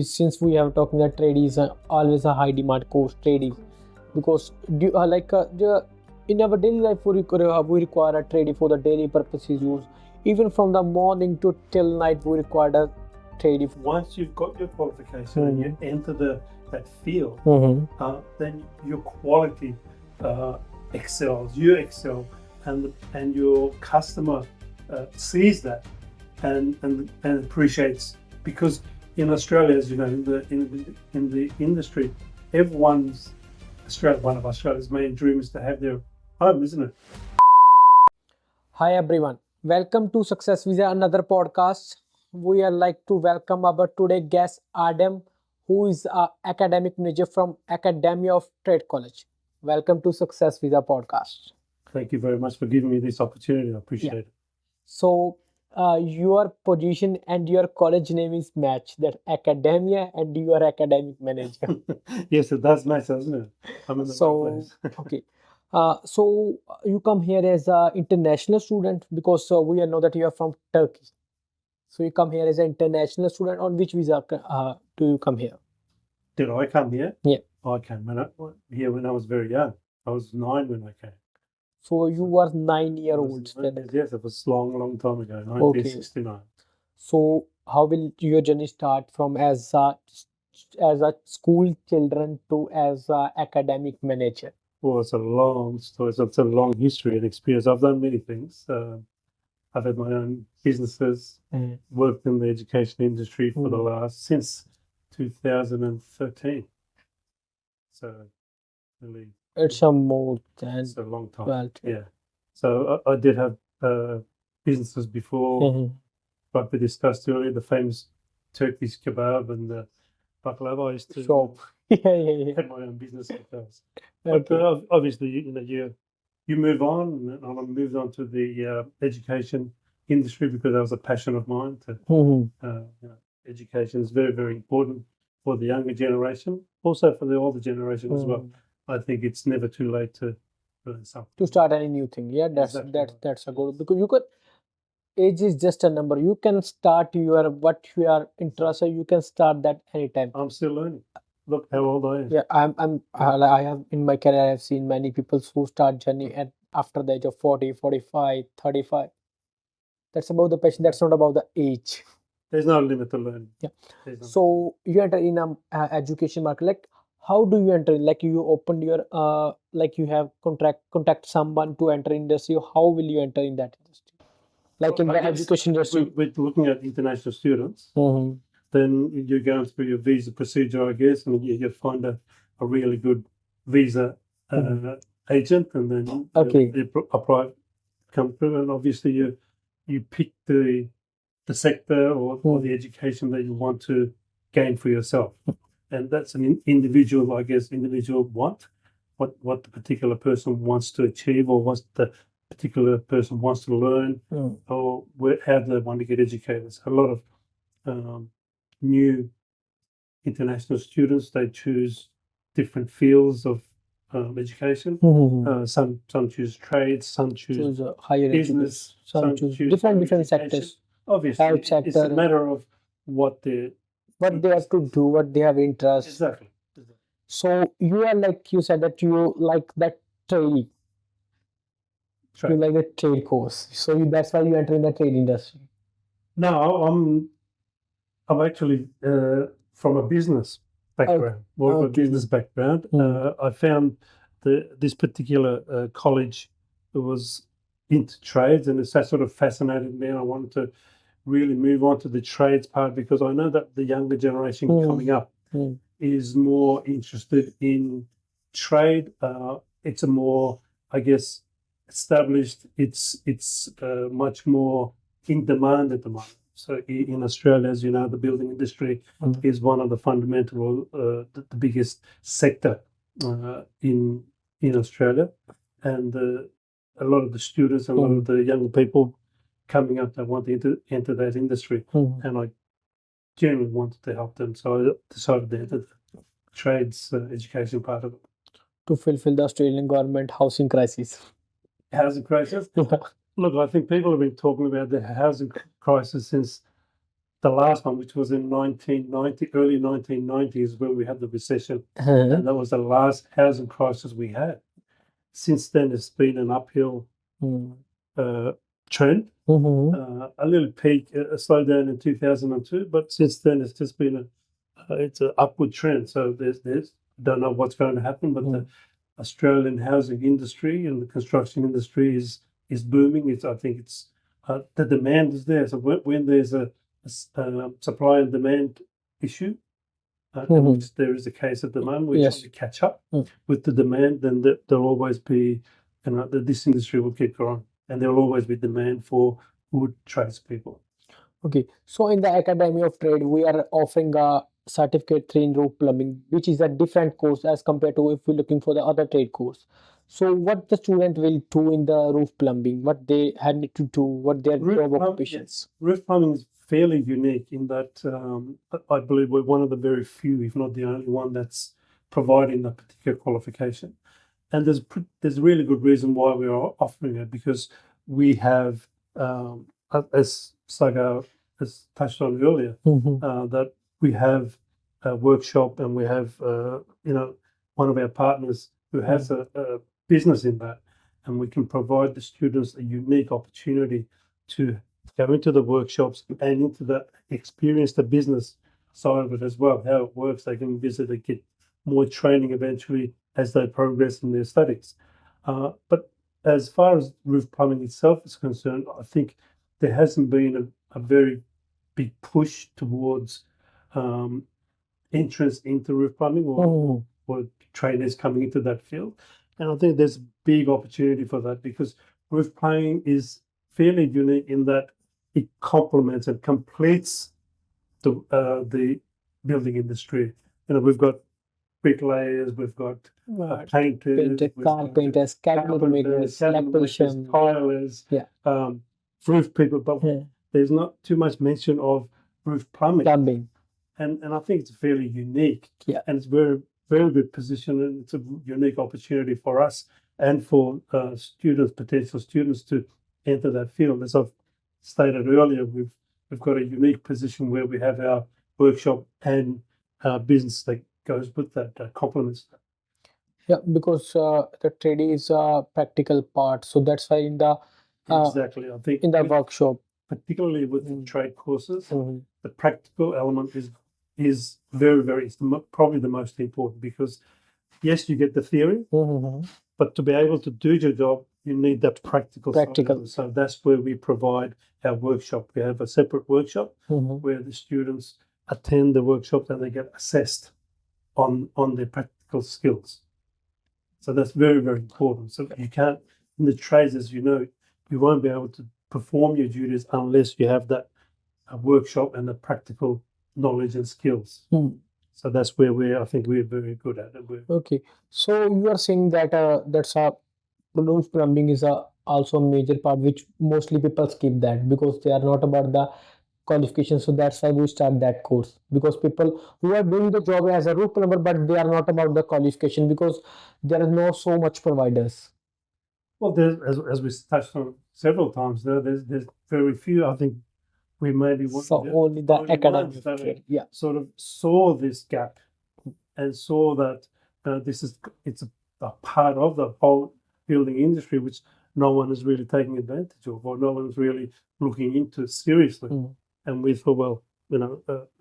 since we have talking that trade is always a high demand course, trade is because in our daily life we require a trade for the daily purposes use. Even from the morning to till night we require a trade. Once you've got your qualification and you enter that field, then your quality excels. You excel, and your customer sees that and appreciates. Because in Australia, as you know, in the industry, one of Australia's main dreams is to have their home, isn't it? Hi everyone, welcome to SuccessVisa, another podcast. We are like to welcome our today guest Ardem, who is an academic manager from 𝗧𝗵𝗶𝗹𝗀𝗀. Welcome to SuccessVisa podcast. Thank you very much for giving me this opportunity. I appreciate it. So your position and your college name is match, that academia, and you are academic manager. Yes, it does match, doesn't it? I'm in the right place. Okay. So you come here as an international student because we know that you are from Turkey. So you come here as an international student. On which visa do you come here? Did I come here? Yeah. I came here when I was very young. I was 9 when I came. So you were 9-year-old. Yes, it was long time ago, 1969. Okay. So how will your journey start from as a school children to as an academic manager? Well, it's a long story. It's a long history and experience. I've done many things. I've had my own businesses, worked in the education industry for since 2013. So really, it's a more than it's a long time. 12. Yeah. So I did have businesses before, like we discussed earlier, the famous 𝗘𝗰liche kebab and the 𝗧𝗵𝗶𝗹𝗀. I used to had my own business with those. But obviously, you move on, and I moved on to the education industry because that was a passion of mine. Education is very, very important for the younger generation, also for the older generation as well. I think it's never too late to learn something. To start any new thing. Yeah, that's a good, because you could. Age is just a number. You can start what you are interested. You can start that anytime. I'm still learning. Look how old I am. Yeah, I have in my career. I have seen many people who start journey after the age of 40, 45, 35. That's about the passion. That's not about the age. There's no limit to learning. Yeah. So you enter in education market. Like, how do you enter? Like, you opened your like you have contact someone to enter industry. How will you enter in that industry? Like in the education industry, we're looking at international students. Then you're going through your visa procedure, I guess, and you find a really good visa agent, and then they apply, come through, and obviously you pick the sector or the education that you want to gain for yourself, and that's an individual want, what the particular person wants to achieve, or what the particular person wants to learn, or how they want to get educated. So a lot of new international students, they choose different fields of education. Some choose trades, some choose higher business, some choose different sectors. Obviously, it's a matter of what they have to do, what they have interest. Exactly. So you are, like you said, that you like that trade. You like the trade course, so that's why you enter in the trade industry. No, I'm actually from a business background, more of a business background. I found this particular college that was into trades, and it's that sort of fascinated me. I wanted to really move on to the trades part, because I know that the younger generation coming up is more interested in trade. It's a more, I guess, established. It's much more in demand at the moment. So in Australia, as you know, the building industry is one of the fundamental, the biggest sector in Australia, and a lot of the students, a lot of the young people coming up, that want to enter that industry, and I genuinely wanted to help them, so I decided to enter the trades education part of it. To fulfill the Australian government housing crisis. Housing crisis? Look, I think people have been talking about the housing crisis since the last one, which was in 1990, early 1990s, when we had the recession, Uh-huh. and that was the last housing crisis we had. Since then, it's been an uphill trend. A little peak, a slowdown in 2002, but since then it's just been it's an upward trend. So there's don't know what's going to happen, but the Australian housing industry and the construction industry is booming. I think it's the demand is there. So when there's a supply and demand issue, which there is a case at the moment, we're trying to catch up with the demand, then there'll always be, this industry will keep growing, and there will always be demand for good tradespeople. Okay, so in the Academy of Trade, we are offering a Certificate 3 in Roof Plumbing, which is a different course as compared to if we're looking for the other trade course. So what the student will do in the roof plumbing, what they had to do, what their job occupations. Roof plumbing is fairly unique in that I believe we're one of the very few, if not the only one, that's providing that particular qualification. And there's a really good reason why we are offering it, because we have, as Saga has touched on earlier, that we have a workshop, and we have one of our partners who has a business in that, and we can provide the students a unique opportunity to go into the workshops and into experience the business side of it as well, how it works. They can visit and get more training eventually as they progress in their studies. But as far as roof plumbing itself is concerned, I think there hasn't been a very big push towards entrance into roof plumbing or trainers coming into that field. And I think there's a big opportunity for that, because roof plumbing is fairly unique in that it complements and completes the building industry. We've got bricklayers, we've got painters, carpenters, cabinet makers, electricians, tilers, roof people, but there's not too much mention of roof plumbing. And I think it's fairly unique, and it's very, very good position, and it's a unique opportunity for us and for potential students to enter that field. As I've stated earlier, we've got a unique position where we have our workshop and business that goes with that, complements that. Yeah, because the trade is a practical part, so that's why in the exactly, I think in the workshop, particularly with the trade courses, the practical element is very, very, probably the most important, because yes, you get the theory, but to be able to do your job, you need that practical. So that's where we provide our workshop. We have a separate workshop where the students attend the workshop and they get assessed on their practical skills. So that's very, very important. So you can't, in the trades, as you know, you won't be able to perform your duties unless you have that workshop and the practical knowledge and skills. So that's where I think we're very good at it. Okay, so you are saying that that's a roof plumbing is also a major part, which mostly people skip that because they are not about the qualification. So that's why we start that course, because people who are doing the job as a roof plumber, but they are not about the qualification, because there are no so much providers. Well, there's, as we touched on several times, there's very few. I think we maybe only the academic sort of saw this gap and saw that it's a part of the whole building industry which no one is really taking advantage of, or no one's really looking into seriously. And we thought, well,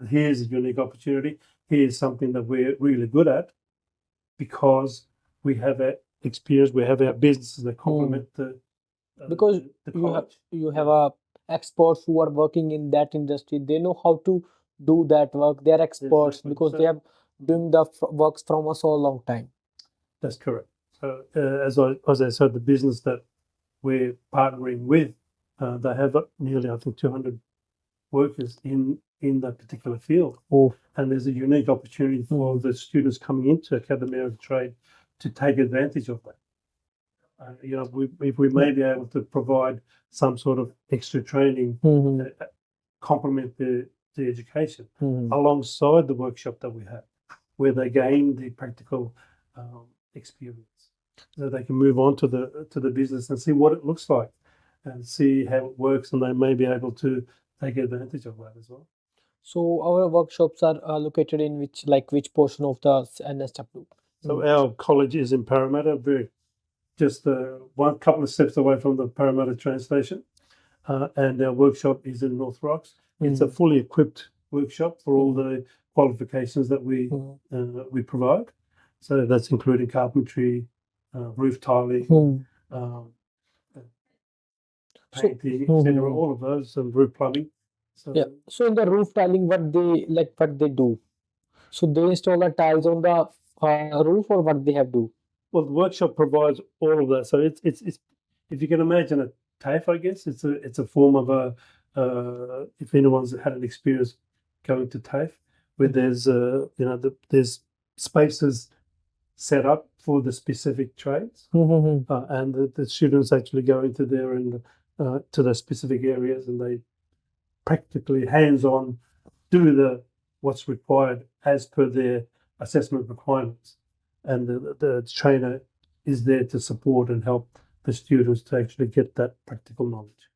here's a unique opportunity. Here's something that we're really good at, because we have our experience, we have our businesses that complement because you have experts who are working in that industry. They know how to do that work. They're experts because they have doing the works from a so long time. That's correct. So as I said, the business that we're partnering with, they have nearly, I think, 200 workers in that particular field. And there's a unique opportunity for the students coming into Academy of Trade to take advantage of that. If we may be able to provide some sort of extra training, complement the education alongside the workshop that we have, where they gain the practical experience, so they can move on to the business and see what it looks like and see how it works, and they may be able to take advantage of that as well. So our workshops are located in which portion of the NSW? So our college is in Parramatta, just one couple of steps away from the Parramatta train station, and our workshop is in North Rocks. It's a fully equipped workshop for all the qualifications that we provide. So that's including carpentry, roof tiling, painting, etc. All of those, and roof plumbing. So Yeah. So in the roof tiling, what they do? So they install the tiles on the roof, or what they have do? well, the workshop provides all of that. So it's if you can imagine a TAFE, I guess it's a form of a if anyone's had an experience going to TAFE, where there's there's spaces set up for the specific trades, and the students actually go into there and to the specific areas, and they practically hands-on do what's required as per their assessment requirements, and the trainer is there to support and help the students to actually get that practical knowledge.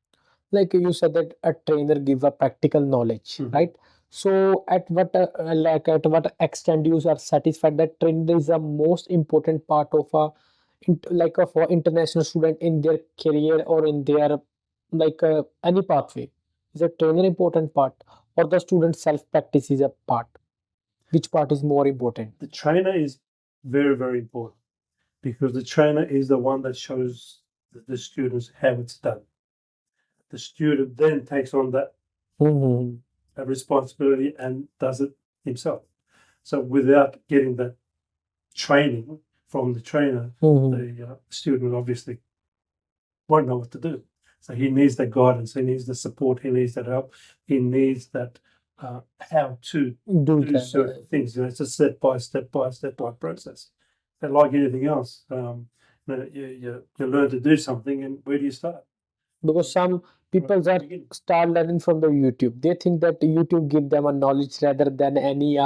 Like you said that a trainer give a practical knowledge, right? So at what extent you are satisfied that trainer is the most important part of for international student in their career or in their any pathway? Is a trainer important part, or the student self practice is a part? Which part is more important? The trainer is very, very important, because the trainer is the one that shows the students how it's done. The student then takes on that responsibility and does it himself. So without getting that training from the trainer, the student obviously won't know what to do. So he needs that guidance, he needs the support, he needs that help, he needs that how to do certain things. It's a step by step process. And like anything else, you learn to do something, and where do you start? Because some people that start learning from the YouTube, they think that YouTube give them a knowledge rather than any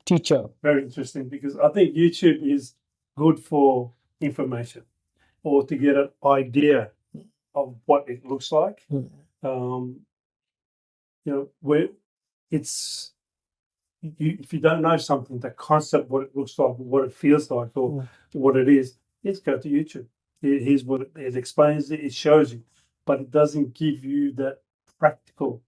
teacher. Very interesting, because I think YouTube is good for information or to get an idea of what it looks like. Where it's if you don't know something, the concept, what it looks like, what it feels like, or what it is, just go to YouTube. Here's what it explains, it shows you, but it doesn't give you that practical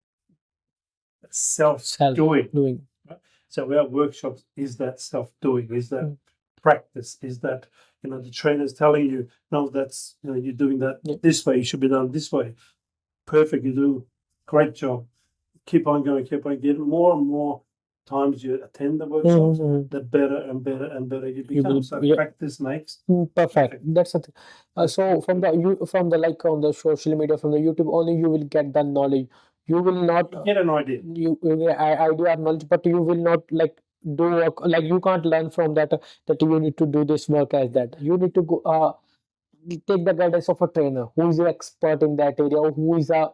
self-doing. Right? So our workshops is that self-doing, is that practice, is that the trainer's telling you, no, that's you're doing that this way, you should be done this way. Perfect, you do great job. Keep on going, keep on getting more and more times you attend the workshops, the better and better and better you become. So practice makes perfect. That's the thing. So from the like on the social media, from the YouTube, only you will get the knowledge. You will not get an idea. You idea knowledge, but you will not do work, you can't learn from that you need to do this work as that. You need to go take the guidance of a trainer who is an expert in that area, or who is a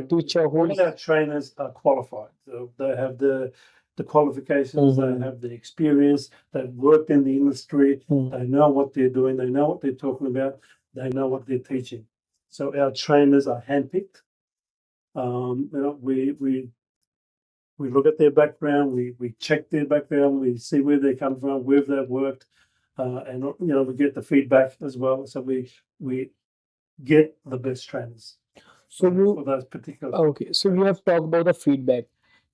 teacher. All our trainers are qualified. So they have the qualifications, they have the experience, they've worked in the industry, they know what they're doing, they know what they're talking about, they know what they're teaching. So our trainers are handpicked. We look at their background, we check their background, we see where they come from, where they've worked, and we get the feedback as well. So we get the best trainers. So for those particular. Okay, so we have talked about the feedback.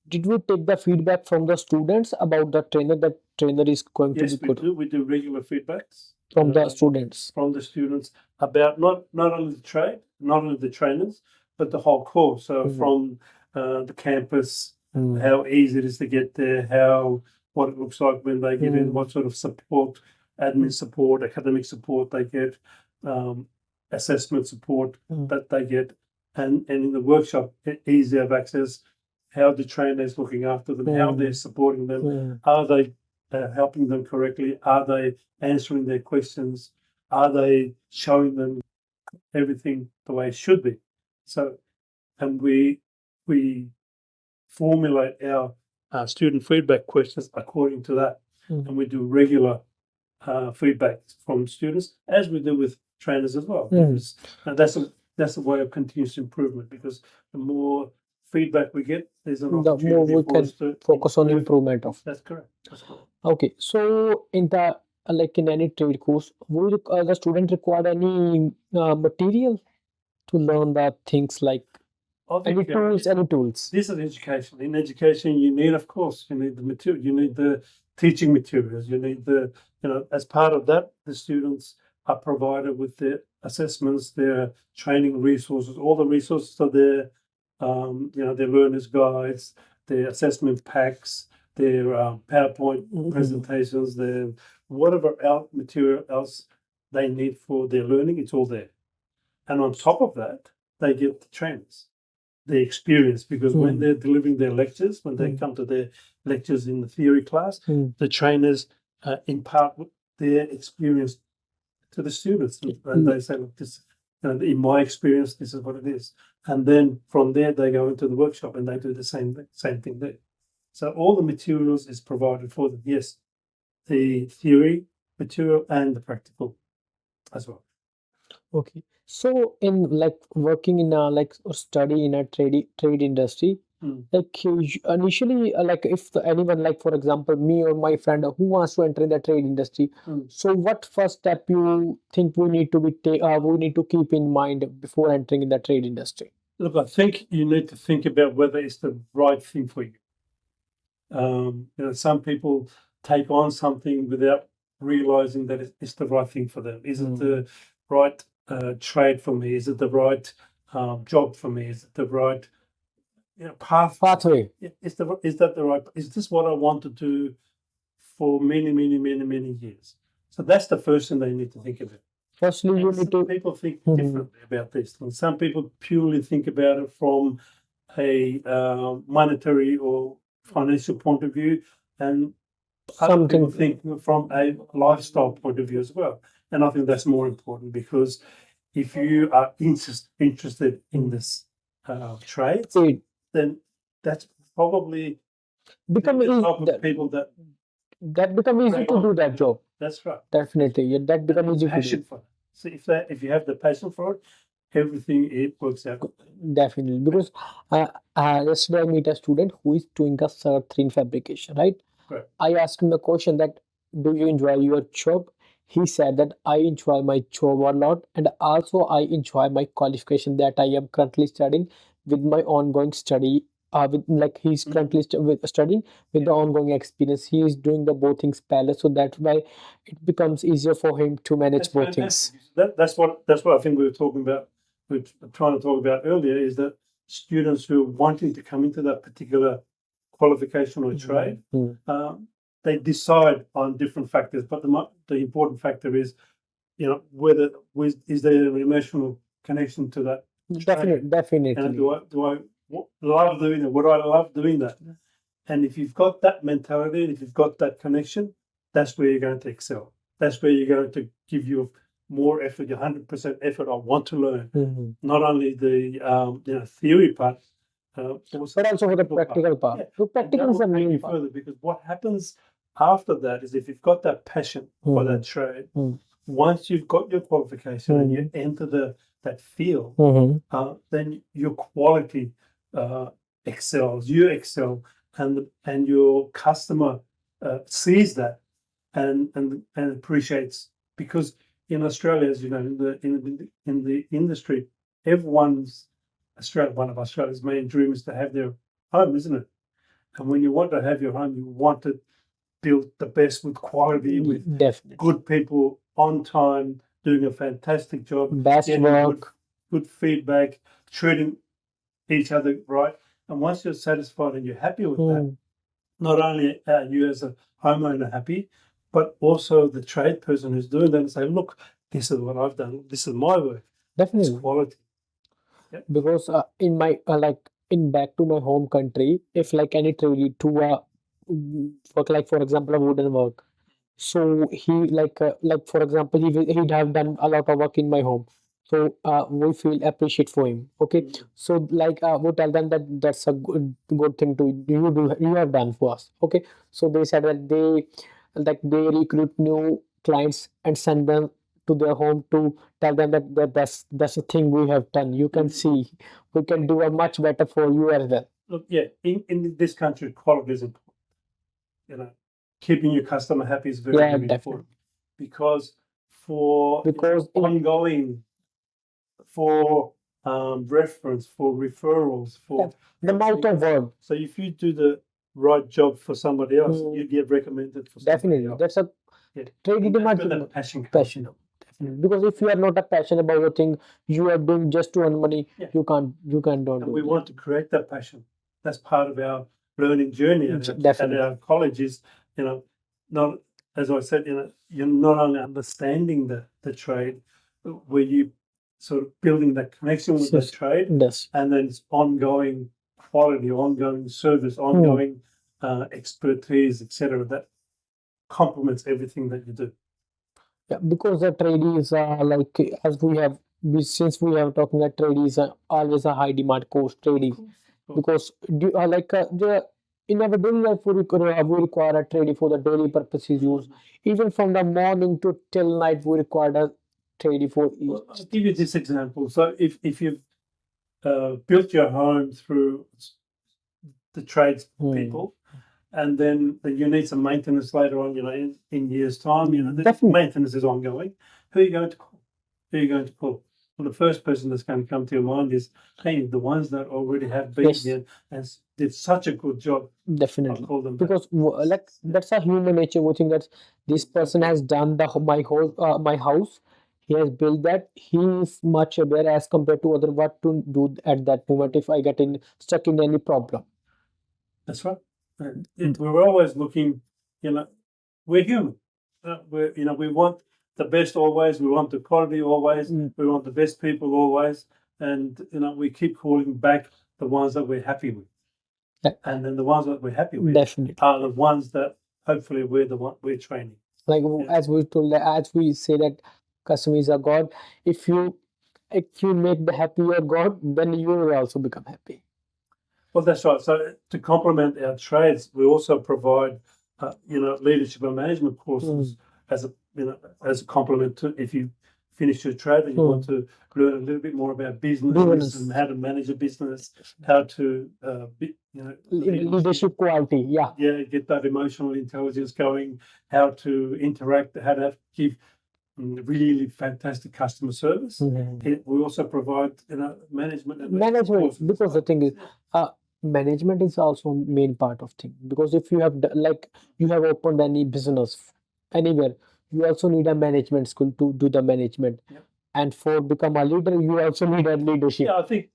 Did we take the feedback from the students about the trainer? That trainer is going to be good. Yes, we do regular feedbacks from the students. From the students about not only the trade, not only the trainers, but the whole course. So from the campus, how easy it is to get there, what it looks like when they get in, what sort of support, admin support, academic support they get, assessment support that they get. And in the workshop, easy of access, how the trainer is looking after them, how they're supporting them, are they helping them correctly, are they answering their questions, are they showing them everything the way it should be. So, and we formulate our student feedback questions according to that, and we do regular feedback from students, as we do with trainers as well. Because that's a way of continuous improvement, because the more feedback we get, there's an the more opportunity we for can us to focus on improve. improvement of. That's correct. That's correct. Okay, so in the like in any trade course, will the student require any material to learn the things like I any think tools, any tools? this is education. In education, you need, of course, you need the material, you need the teaching materials, you need the, as part of that, the students are provided with their assessments, their training resources, all the resources are there, their learners' guides, their assessment packs, their PowerPoint presentations, their whatever material else they need for their learning, it's all there. And on top of that, they get the trainers, the experience, because when they're delivering their lectures, when they come to their lectures in the theory class, the trainers impart their experience to the students, and they say, "Look, this, in my experience, this is what it is." And then from there, they go into the workshop and they do the same thing there. So all the materials is provided for them. Yes, the theory material and the practical as well. Okay, so in like working in a like or study in a trade industry, like initially like if anyone like for example me or my friend who wants to enter in the trade industry, so what first step you think we need to we need to keep in mind before entering in the trade industry? Look, I think you need to think about whether it's the right thing for you. Some people take on something without realizing that it's the right thing for them. Is it the right trade for me? Is it the right job for me? Is it the right pathway? Is that the right? Is this what I want to do for many years? So that's the first thing they need to think about. Firstly, you need to. People think differently about this, and some people purely think about it from a monetary or financial point of view, and other people think from a lifestyle point of view as well. And I think that's more important, because if you are interested in this trade, then that's probably become the type of people that become easy to do that job. That's right. Definitely, yeah, that become easy to do. For it. So if you have the passion for it, everything works out. Definitely, because yesterday I meet a student who is doing a Cert 3 in fabrication, right? Correct. I asked him the question that, do you enjoy your job? He said that I enjoy my job a lot, and also I enjoy my qualification that I am currently studying with my ongoing study. With like he's currently studying with the ongoing experience. He is doing the both things parallel, so that's why it becomes easier for him to manage both things. That's what I think we were talking about. We were trying to talk about earlier, is that students who are wanting to come into that particular qualification or trade, they decide on different factors, but the important factor is, whether is there an emotional connection to that? Definitely. And do I love doing it? Would I love doing that? And if you've got that mentality, and if you've got that connection, that's where you're going to excel. That's where you're going to give your more effort, your 100% effort. I want to learn not only the theory part, but also for the practical part. Yeah. So practical is the main part. Further, because what happens after that is, if you've got that passion for that trade, once you've got your qualification and you enter that field, then your quality excels. You excel, and your customer sees that and appreciates, because in Australia, as you know, in the industry, one of Australia's main dreams is to have their home, isn't it? And when you want to have your home, you want to build the best, with quality, with good people, on time, doing a fantastic job, best work, good feedback, treating each other right. And once you're satisfied and you're happy with that, not only are you as a homeowner happy, but also the trade person who's doing that, and say, look, this is what I've done. This is my work. Definitely. It's quality. Yeah. Because in my in back to my home country, if like any trade to work, like for example a wooden work, so he like for example he'd have done a lot of work in my home, so we feel appreciate for him. Okay, so like we tell them that that's a good thing to you have done for us. Okay, so they said that they recruit new clients and send them to their home to tell them that's the thing we have done. You can see we can do a much better for you as well. Look, yeah, in this country, quality is important. You know, keeping your customer happy is very, Yeah, very important, because for ongoing, for reference, for referrals, for the mouth of word. So if you do the right job for somebody else, you get recommended for somebody Definitely, else. that's a trade That passion. Definitely. Because if you are not a passionate about the thing you are doing just to earn money, you can't don't do We it. want to create that passion. That's part of our learning journey at our colleges. You know, not, as I said, you're not only understanding the trade, where you sort of building that connection with the trade, and then it's ongoing quality, ongoing service, ongoing expertise, etc. That complements everything that you do. Yeah, because the tradies are like, as since we have talking that tradies are always a high demand course tradies, because in our daily life we require a tradie for the daily purposes use. Even from the morning to till night we require a tradie for each. I'll give you this example. So if you've built your home through the trades people, and then you need some maintenance later on, in years' time, the maintenance is ongoing. Who are you going to call? Well, the first person that's going to come to your mind is, hey, the ones that already have been here and did such a good job. Definitely. I'll call them because that's a human nature. We think that this person has done my house. He has built that. He is much aware as compared to other what to do at that moment if I get stuck in any problem. That's right. We're always looking, we're human. We want the best always. We want the quality always. We want the best people always. And, we keep calling back the ones that we're happy with. And then the ones that we're happy with are the ones that hopefully we're training. Like as we say that customers are God. If you make the happy your God, then you will also become happy. Well, that's right. So to complement our trades, we also provide, leadership and management courses as a complement to, if you finish your trade and you want to learn a little bit more about business and how to manage a business, how to, leadership quality, get that emotional intelligence going, how to interact, how to give really fantastic customer service. We also provide, management. Because the thing is, management is also main part of thing. Because if you have you have opened any business anywhere, you also need a management skill to do the management. And for become a leader, you also need a leadership. Yeah, I think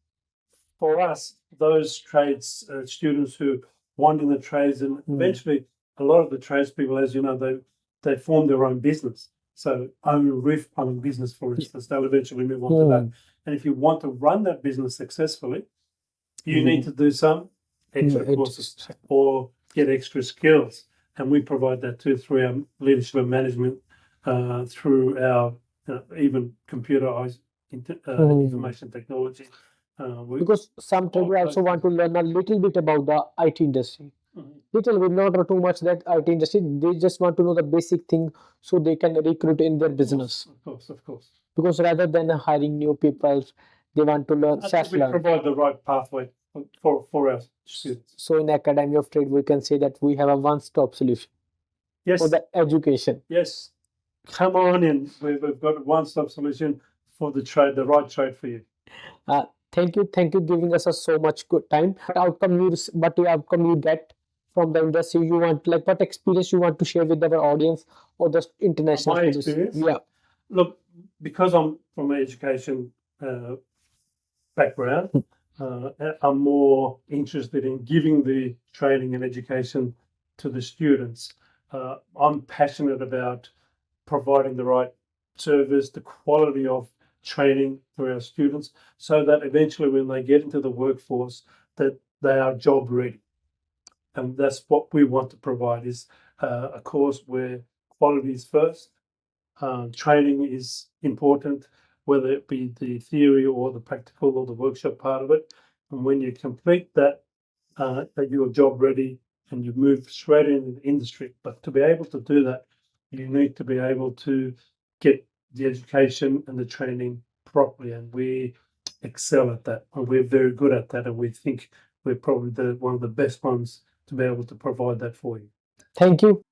for us, those trades students who want in the trades, and eventually a lot of the tradespeople, as you know, they form their own business. So own a roof plumbing business, for instance, they'll eventually move on to that. And if you want to run that business successfully, you need to do some extra courses or get extra skills. And we provide that too through our leadership and management, through our even computerized information technology. Because some traders also want to learn a little bit about the IT industry. Little bit, not too much that IT industry. They just want to know the basic thing so they can recruit in their business. Of course. Because rather than hiring new people, they want to learn. We provide the right pathway for our students. So in Academy of Trade, we can say that we have a one-stop solution for the education. Yes. Come on in. We've got a one-stop solution for the trade, the right trade for you. Thank you giving us so much good time. What outcome you get from the industry? You want, what experience you want to share with our audience or the international students? Experience? Yeah. Look, because I'm from an education background, I'm more interested in giving the training and education to the students. I'm passionate about providing the right service, the quality of training for our students, so that eventually when they get into the workforce, that they are job ready. And that's what we want to provide, is a course where quality is first. Training is important, whether it be the theory or the practical or the workshop part of it. And when you complete that, that you're job ready and you move straight into the industry. But to be able to do that, you need to be able to get the education and the training properly, and we excel at that. And we're very good at that, and we think we're probably one of the best ones to be able to provide that for you. Thank you.